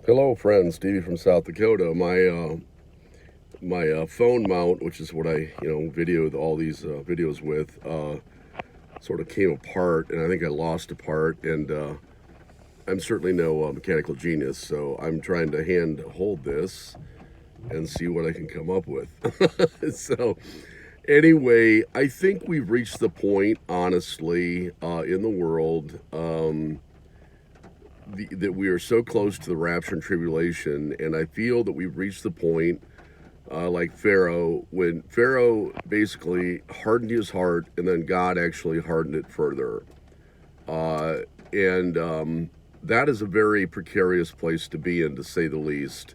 Hello, friends. Stevie from South Dakota. My phone mount, which is what I video all these videos with, sort of came apart, and I think I lost a part. And I'm certainly no mechanical genius, so I'm trying to hand hold this and see what I can come up with. So anyway, I think we've reached the point, honestly, in the world. That we are so close to the rapture and tribulation, and I feel that we've reached the point, like Pharaoh, when Pharaoh basically hardened his heart, and then God actually hardened it further, uh, and that is a very precarious place to be in, to say the least,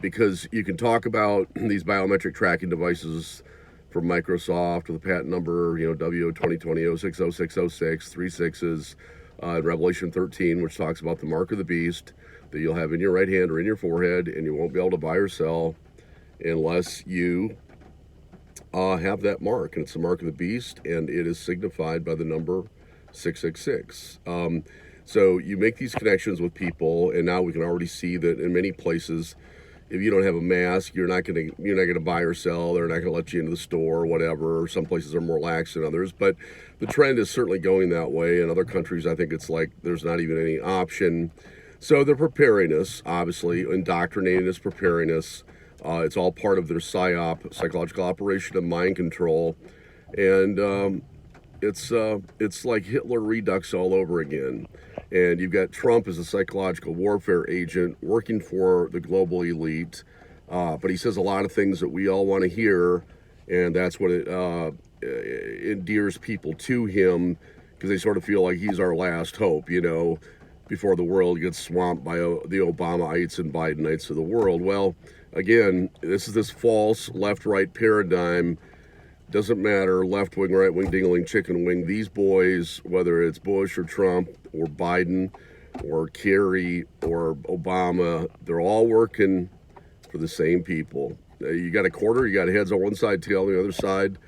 because you can talk about these biometric tracking devices from Microsoft with a patent number, WO 2020 0600606, three sixes, Revelation 13, which talks about the mark of the beast that you'll have in your right hand or in your forehead, and you won't be able to buy or sell unless you have that mark. And it's the mark of the beast, and it is signified by the number 666. So you make these connections with people, and now we can already see that in many places, if you don't have a mask, you're not gonna buy or sell. They're not gonna let you into the store or whatever. Some places are more lax than others, but the trend is certainly going that way. In other countries, I think it's like there's not even any option. So they're preparing us, obviously, indoctrinating us, preparing us. It's all part of their psyop, psychological operation of mind control, and it's like Hitler Redux all over again. And you've got Trump as a psychological warfare agent working for the global elite, but he says a lot of things that we all want to hear, and that's what it endears people to him, because they sort of feel like he's our last hope, before the world gets swamped by the Obamaites and Bidenites of the world. Well, again, this is this false left-right paradigm. Doesn't matter, left wing, right wing, dingling, chicken wing. These boys, whether it's Bush or Trump or Biden or Kerry or Obama, they're all working for the same people. You got a quarter, you got heads on one side, tail on the other side.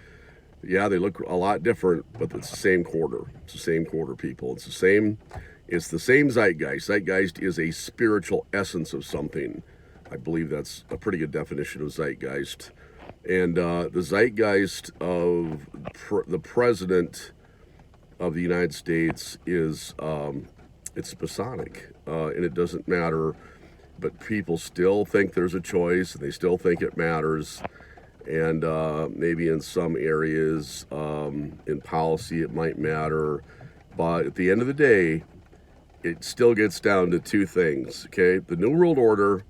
Yeah, they look a lot different, but it's the same quarter. It's the same quarter, people. It's the same. It's the same zeitgeist. Zeitgeist is a spiritual essence of something. I believe that's a pretty good definition of zeitgeist. And the zeitgeist of the president of the United States is it's Masonic, and it doesn't matter. But people still think there's a choice, and they still think it matters. And maybe in some areas, in policy, it might matter. But at the end of the day, it still gets down to two things. Okay, the New World Order,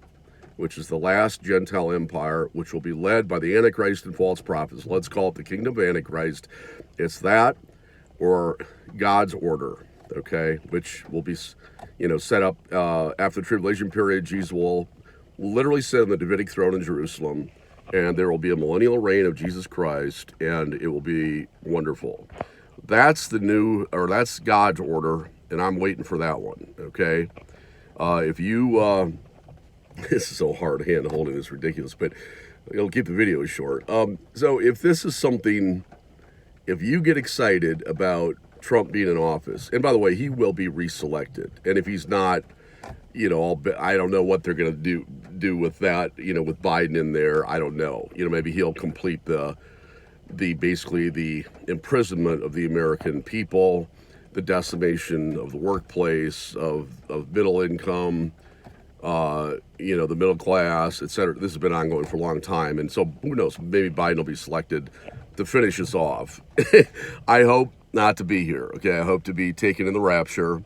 which is the last Gentile empire, which will be led by the Antichrist and false prophets. Let's call it the kingdom of Antichrist. It's that or God's order, okay, which will be, set up after the tribulation period. Jesus will literally sit on the Davidic throne in Jerusalem, and there will be a millennial reign of Jesus Christ, and it will be wonderful. That's that's God's order, and I'm waiting for that one, okay? If you this is so hard hand holding this, ridiculous, but it'll keep the video short. So if this is something, if you get excited about Trump being in office, and by the way, he will be reselected, and if he's not, I don't know what they're going to do with that, with Biden in there. I don't know. Maybe he'll complete the basically the imprisonment of the American people, the decimation of the workplace, of middle income, the middle class, et cetera. This has been ongoing for a long time. And so who knows, maybe Biden will be selected to finish us off. I hope not to be here, okay? I hope to be taken in the rapture.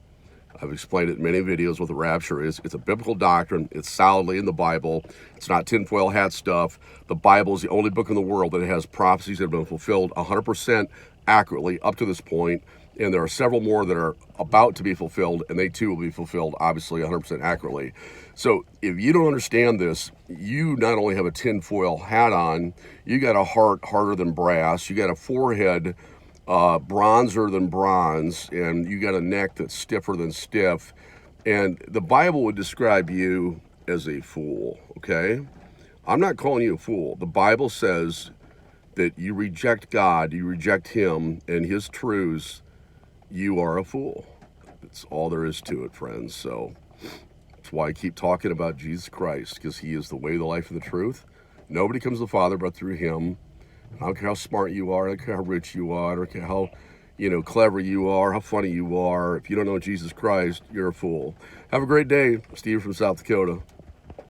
I've explained it in many videos what the rapture is. It's a biblical doctrine. It's solidly in the Bible. It's not tinfoil hat stuff. The Bible is the only book in the world that has prophecies that have been fulfilled 100% accurately up to this point. And there are several more that are about to be fulfilled, and they too will be fulfilled, obviously, 100% accurately. So if you don't understand this, you not only have a tinfoil hat on, you got a heart harder than brass, you got a forehead bronzer than bronze, and you got a neck that's stiffer than stiff. And the Bible would describe you as a fool, okay? I'm not calling you a fool. The Bible says that you reject God, you reject Him and His truths, you are a fool. That's all there is to it, friends. So That's why I keep talking about Jesus Christ, because he is the way, the life, and the truth. Nobody comes to the Father but through him. I don't care how smart you are, I don't care how rich you are, I don't care how clever you are, how funny you are. If you don't know Jesus Christ, you're a fool. Have a great day. Steve from South Dakota.